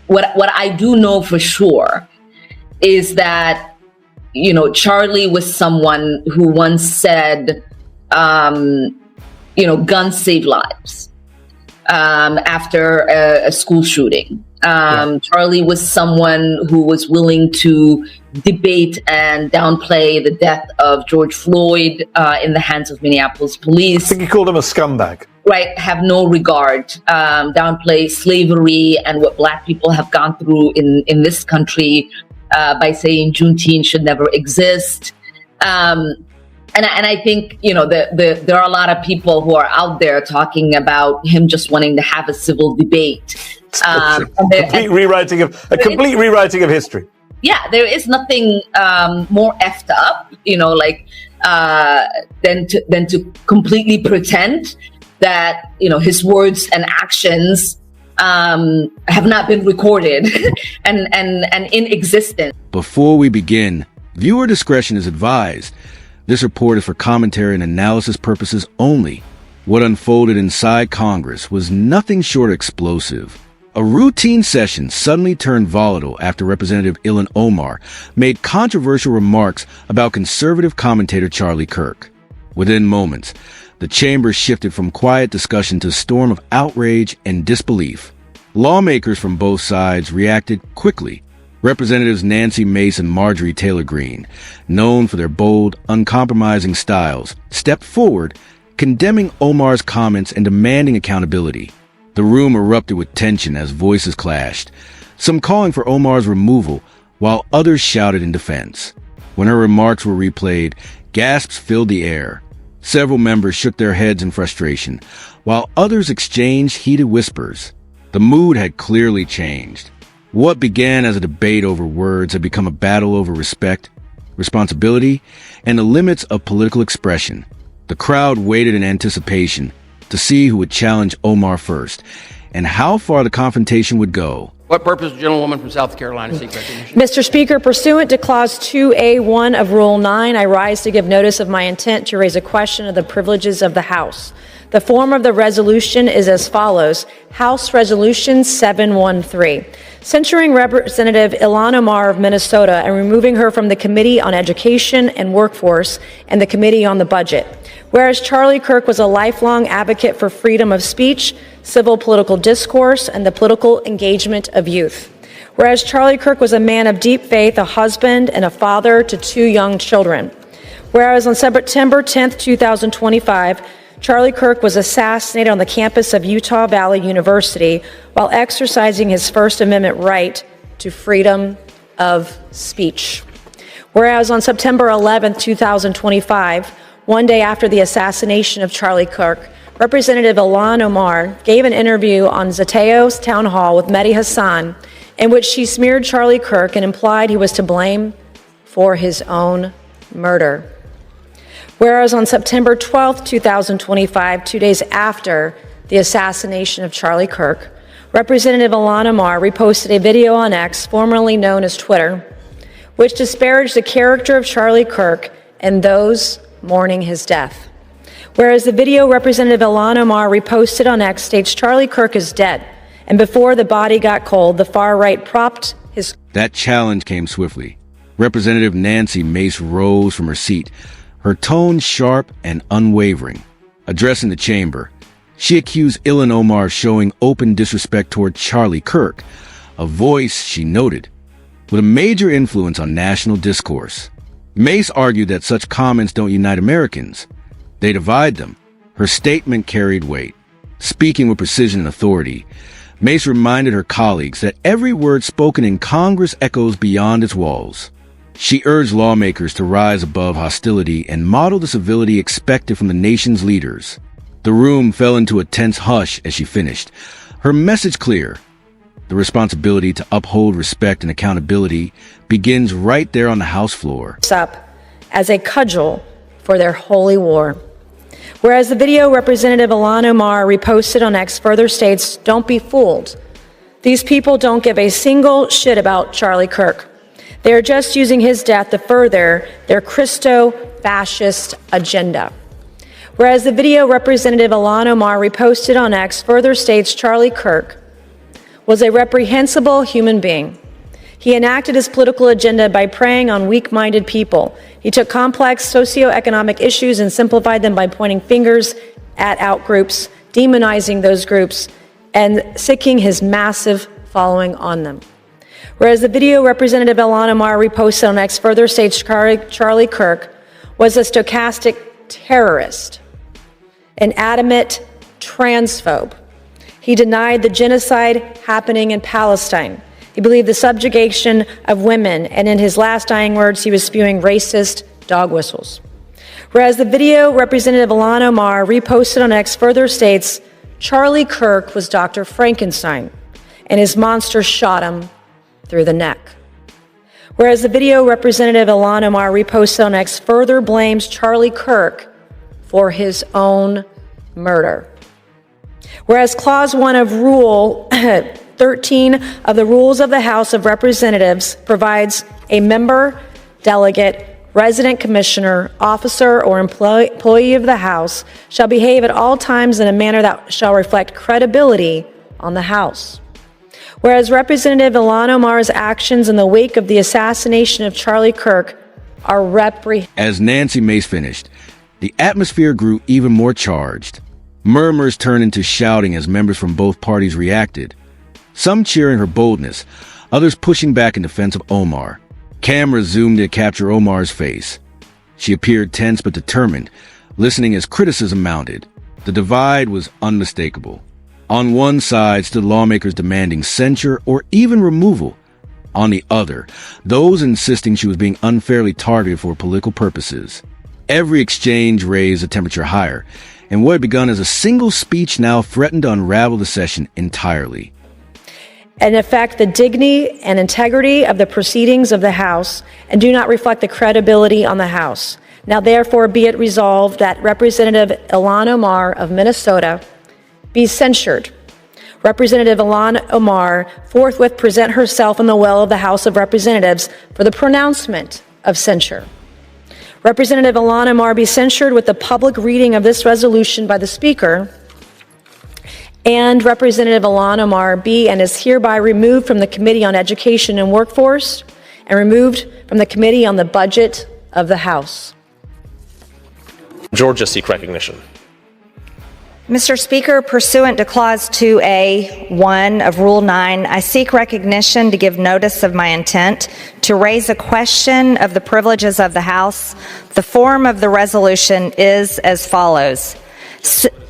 what I do know for sure is that, Charlie was someone who once said, guns save lives, after a school shooting. Charlie was someone who was willing to debate and downplay the death of George Floyd in the hands of Minneapolis police. I think he called him a scumbag. Right, have no regard, downplay slavery and what Black people have gone through in this country by saying Juneteenth should never exist. And I think, there are a lot of people who are out there talking about him just wanting to have a civil debate. Complete rewriting of history. Yeah, there is nothing more effed up, than to completely pretend that, his words and actions have not been recorded and in existence. Before we begin, viewer discretion is advised. This report is for commentary and analysis purposes only. What unfolded inside Congress was nothing short of explosive. A routine session suddenly turned volatile after Representative Ilhan Omar made controversial remarks about conservative commentator Charlie Kirk. Within moments, the chamber shifted from quiet discussion to a storm of outrage and disbelief. Lawmakers from both sides reacted quickly. Representatives Nancy Mace and Marjorie Greene, known for their bold, uncompromising styles, stepped forward, condemning Omar's comments and demanding accountability. The room erupted with tension as voices clashed, some calling for Omar's removal, while others shouted in defense. When her remarks were replayed, gasps filled the air. Several members shook their heads in frustration, while others exchanged heated whispers. The mood had clearly changed. What began as a debate over words had become a battle over respect, responsibility, and the limits of political expression. The crowd waited in anticipation to see who would challenge Omar first, and how far the confrontation would go. What purpose, gentlewoman from South Carolina, seek recognition? Mr. Speaker, pursuant to Clause 2A1 of Rule 9, I rise to give notice of my intent to raise a question of the privileges of the House. The form of the resolution is as follows. House Resolution 713, censuring Representative Ilhan Omar of Minnesota and removing her from the Committee on Education and Workforce and the Committee on the Budget. Whereas Charlie Kirk was a lifelong advocate for freedom of speech, civil political discourse, and the political engagement of youth. Whereas Charlie Kirk was a man of deep faith, a husband, and a father to 2 young children. Whereas on September 10, 2025, Charlie Kirk was assassinated on the campus of Utah Valley University while exercising his First Amendment right to freedom of speech. Whereas on September 11, 2025, one day after the assassination of Charlie Kirk, Representative Ilhan Omar gave an interview on Zateo's town hall with Mehdi Hassan in which she smeared Charlie Kirk and implied he was to blame for his own murder. Whereas on September 12, 2025, 2 days after the assassination of Charlie Kirk, Representative Ilhan Omar reposted a video on X, formerly known as Twitter, which disparaged the character of Charlie Kirk and those mourning his death. Whereas the video Representative Ilhan Omar reposted on X states Charlie Kirk is dead, and before the body got cold, the far right propped his... That challenge came swiftly. Representative Nancy Mace rose from her seat, her tone sharp and unwavering. Addressing the chamber, she accused Ilhan Omar of showing open disrespect toward Charlie Kirk, a voice, she noted, with a major influence on national discourse. Mace argued that such comments don't unite Americans. They divide them. Her statement carried weight. Speaking with precision and authority, Mace reminded her colleagues that every word spoken in Congress echoes beyond its walls. She urged lawmakers to rise above hostility and model the civility expected from the nation's leaders. The room fell into a tense hush as she finished, her message clear. The responsibility to uphold respect and accountability begins right there on the House floor. Up as a cudgel for their holy war. Whereas the video Representative Ilhan Omar reposted on X further states, don't be fooled. These people don't give a single shit about Charlie Kirk. They are just using his death to further their Christo-fascist agenda. Whereas the video Representative Ilhan Omar reposted on X further states Charlie Kirk was a reprehensible human being. He enacted his political agenda by preying on weak-minded people. He took complex socioeconomic issues and simplified them by pointing fingers at outgroups, demonizing those groups, and sicking his massive following on them. Whereas the video Representative Ilhan Omar reposted on X further states Charlie Kirk was a stochastic terrorist, an adamant transphobe. He denied the genocide happening in Palestine. He believed the subjugation of women, and in his last dying words, he was spewing racist dog whistles. Whereas the video Representative Ilhan Omar reposted on X further states Charlie Kirk was Dr. Frankenstein, and his monster shot him through the neck. Whereas the video Representative Ilhan Omar reposted on X further blames Charlie Kirk for his own murder. Whereas Clause 1 of Rule 13 of the Rules of the House of Representatives provides a member, delegate, resident commissioner, officer, or employee of the House shall behave at all times in a manner that shall reflect credibility on the House. Whereas Representative Ilhan Omar's actions in the wake of the assassination of Charlie Kirk are As Nancy Mace finished, the atmosphere grew even more charged. Murmurs turned into shouting as members from both parties reacted. Some cheering her boldness, others pushing back in defense of Omar. Cameras zoomed to capture Omar's face. She appeared tense but determined, listening as criticism mounted. The divide was unmistakable. On one side stood lawmakers demanding censure or even removal. On the other, those insisting she was being unfairly targeted for political purposes. Every exchange raised the temperature higher, and what had begun as a single speech now threatened to unravel the session entirely. And affect the dignity and integrity of the proceedings of the House and do not reflect the credibility on the House. Now therefore be it resolved that Representative Ilhan Omar of Minnesota be censured. Representative Ilhan Omar forthwith present herself in the well of the House of Representatives for the pronouncement of censure. Representative Ilhan Omar be censured with the public reading of this resolution by the Speaker, and Representative Ilhan Omar be and is hereby removed from the Committee on Education and Workforce and removed from the Committee on the Budget of the House. Georgia seek recognition. Mr. Speaker, pursuant to Clause 2A.1 of Rule 9, I seek recognition to give notice of my intent to raise a question of the privileges of the House. The form of the resolution is as follows.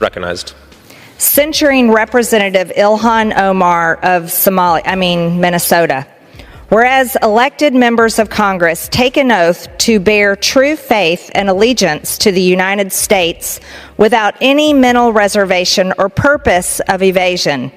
Recognized. Censuring Representative Ilhan Omar of Minnesota. Whereas elected members of Congress take an oath to bear true faith and allegiance to the United States without any mental reservation or purpose of evasion.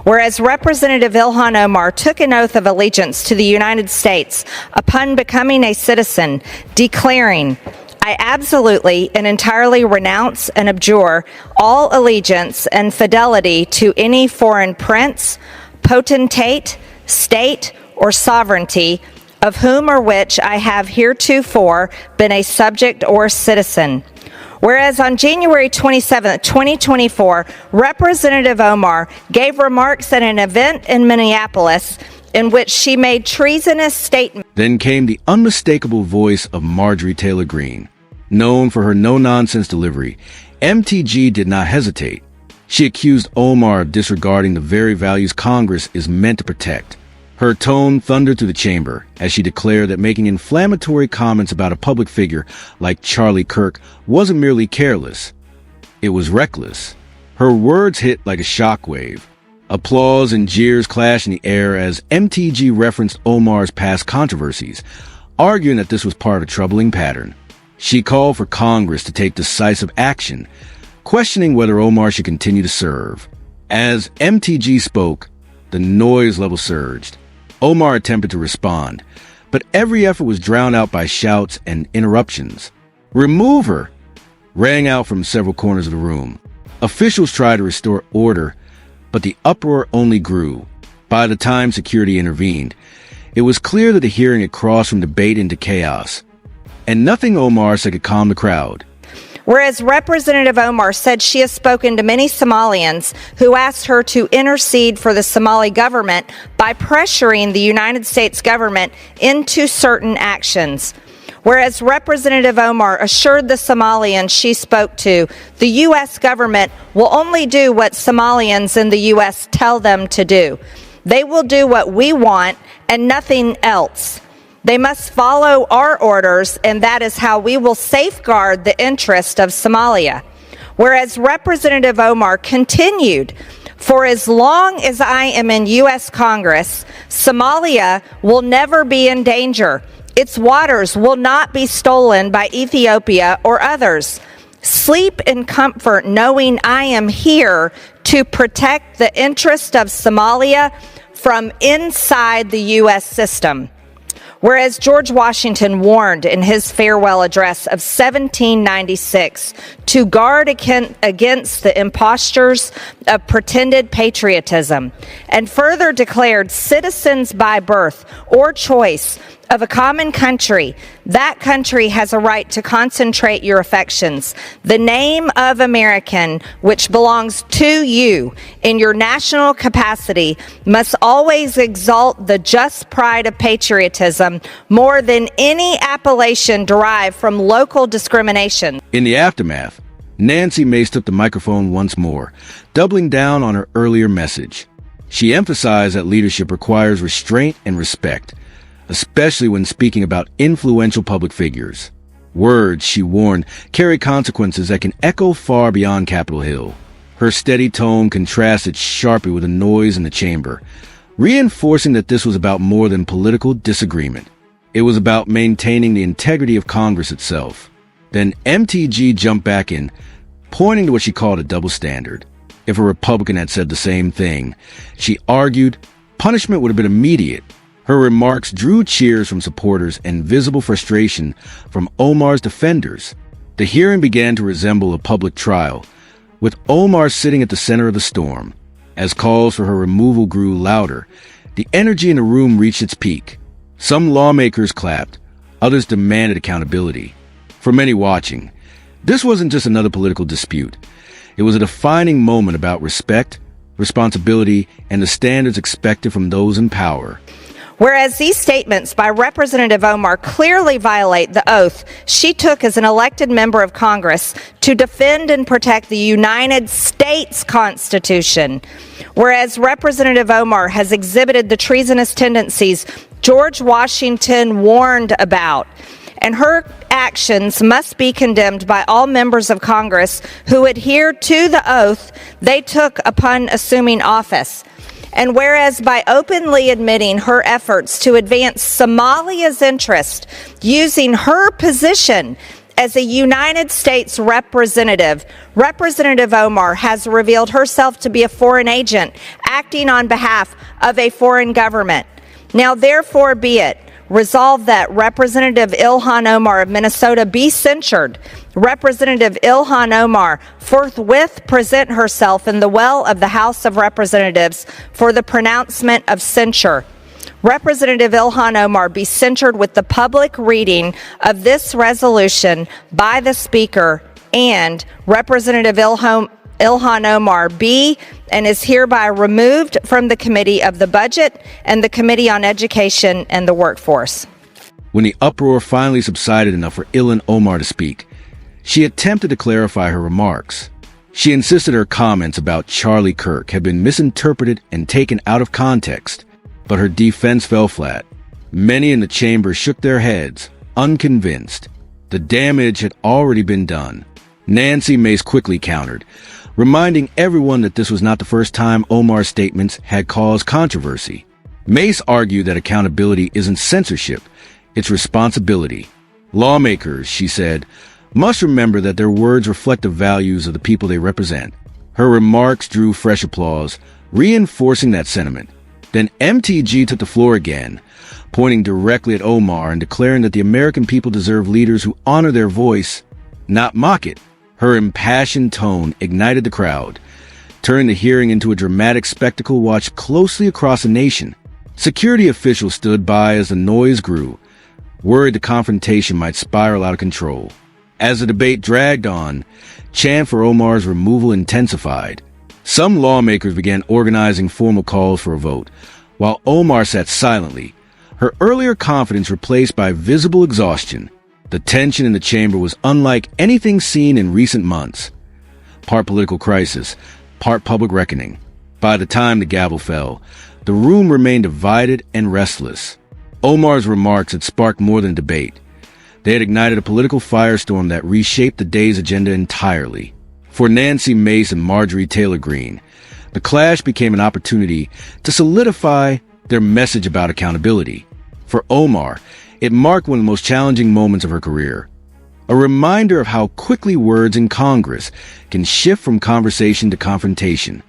Whereas Representative Ilhan Omar took an oath of allegiance to the United States upon becoming a citizen, declaring, I absolutely and entirely renounce and abjure all allegiance and fidelity to any foreign prince, potentate, state, or sovereignty, of whom or which I have heretofore been a subject or citizen. Whereas on January 27, 2024, Representative Omar gave remarks at an event in Minneapolis in which she made treasonous statements. Then came the unmistakable voice of Marjorie Taylor Greene. Known for her no-nonsense delivery, MTG did not hesitate. She accused Omar of disregarding the very values Congress is meant to protect. Her tone thundered through the chamber as she declared that making inflammatory comments about a public figure like Charlie Kirk wasn't merely careless. It was reckless. Her words hit like a shockwave. Applause and jeers clashed in the air as MTG referenced Omar's past controversies, arguing that this was part of a troubling pattern. She called for Congress to take decisive action, questioning whether Omar should continue to serve. As MTG spoke, the noise level surged. Omar attempted to respond, but every effort was drowned out by shouts and interruptions. "Remove her!" rang out from several corners of the room. Officials tried to restore order, but the uproar only grew. By the time security intervened, it was clear that the hearing had crossed from debate into chaos, and nothing Omar said could calm the crowd. Whereas Representative Omar said she has spoken to many Somalians who asked her to intercede for the Somali government by pressuring the United States government into certain actions. Whereas Representative Omar assured the Somalians she spoke to, the U.S. government will only do what Somalians in the U.S. tell them to do. They will do what we want and nothing else. They must follow our orders, and that is how we will safeguard the interest of Somalia. Whereas Representative Omar continued, for as long as I am in U.S. Congress, Somalia will never be in danger. Its waters will not be stolen by Ethiopia or others. Sleep in comfort knowing I am here to protect the interest of Somalia from inside the U.S. system. Whereas George Washington warned in his farewell address of 1796 to guard against the impostures of pretended patriotism, and further declared citizens by birth or choice of a common country, that country has a right to concentrate your affections. The name of American, which belongs to you in your national capacity, must always exalt the just pride of patriotism more than any appellation derived from local discrimination. In the aftermath, Nancy Mace took the microphone once more, doubling down on her earlier message. She emphasized that leadership requires restraint and respect, especially when speaking about influential public figures. Words, she warned, carry consequences that can echo far beyond Capitol Hill. Her steady tone contrasted sharply with the noise in the chamber, reinforcing that this was about more than political disagreement. It was about maintaining the integrity of Congress itself. Then MTG jumped back in, pointing to what she called a double standard. If a Republican had said the same thing, she argued, punishment would have been immediate. Her remarks drew cheers from supporters and visible frustration from Omar's defenders. The hearing began to resemble a public trial, with Omar sitting at the center of the storm. As calls for her removal grew louder, the energy in the room reached its peak. Some lawmakers clapped, others demanded accountability. For many watching, this wasn't just another political dispute. It was a defining moment about respect, responsibility, and the standards expected from those in power. Whereas these statements by Representative Omar clearly violate the oath she took as an elected member of Congress to defend and protect the United States Constitution. Whereas Representative Omar has exhibited the treasonous tendencies George Washington warned about, and her actions must be condemned by all members of Congress who adhere to the oath they took upon assuming office. And whereas by openly admitting her efforts to advance Somalia's interest using her position as a United States representative, Representative Omar has revealed herself to be a foreign agent acting on behalf of a foreign government. Now, therefore, be it resolved that Representative Ilhan Omar of Minnesota be censured. Representative Ilhan Omar forthwith present herself in the well of the House of Representatives for the pronouncement of censure. Representative Ilhan Omar be censured with the public reading of this resolution by the Speaker, and Representative Ilhan Omar be and is hereby removed from the Committee of the Budget and the Committee on Education and the Workforce. When the uproar finally subsided enough for Ilhan Omar to speak, she attempted to clarify her remarks. She insisted her comments about Charlie Kirk had been misinterpreted and taken out of context, but her defense fell flat. Many in the chamber shook their heads, unconvinced. The damage had already been done. Nancy Mace quickly countered, reminding everyone that this was not the first time Omar's statements had caused controversy. Mace argued that accountability isn't censorship, it's responsibility. Lawmakers, she said, must remember that their words reflect the values of the people they represent. Her remarks drew fresh applause, reinforcing that sentiment. Then MTG took the floor again, pointing directly at Omar and declaring that the American people deserve leaders who honor their voice, not mock it. Her impassioned tone ignited the crowd, turning the hearing into a dramatic spectacle watched closely across the nation. Security officials stood by as the noise grew, worried the confrontation might spiral out of control. As the debate dragged on, chant for Omar's removal intensified. Some lawmakers began organizing formal calls for a vote, while Omar sat silently, her earlier confidence replaced by visible exhaustion. The tension in the chamber was unlike anything seen in recent months. Part political crisis, part public reckoning. By the time the gavel fell, the room remained divided and restless. Omar's remarks had sparked more than debate. They had ignited a political firestorm that reshaped the day's agenda entirely. For Nancy Mace and Marjorie Taylor Greene, the clash became an opportunity to solidify their message about accountability. For Omar, it marked one of the most challenging moments of her career. A reminder of how quickly words in Congress can shift from conversation to confrontation.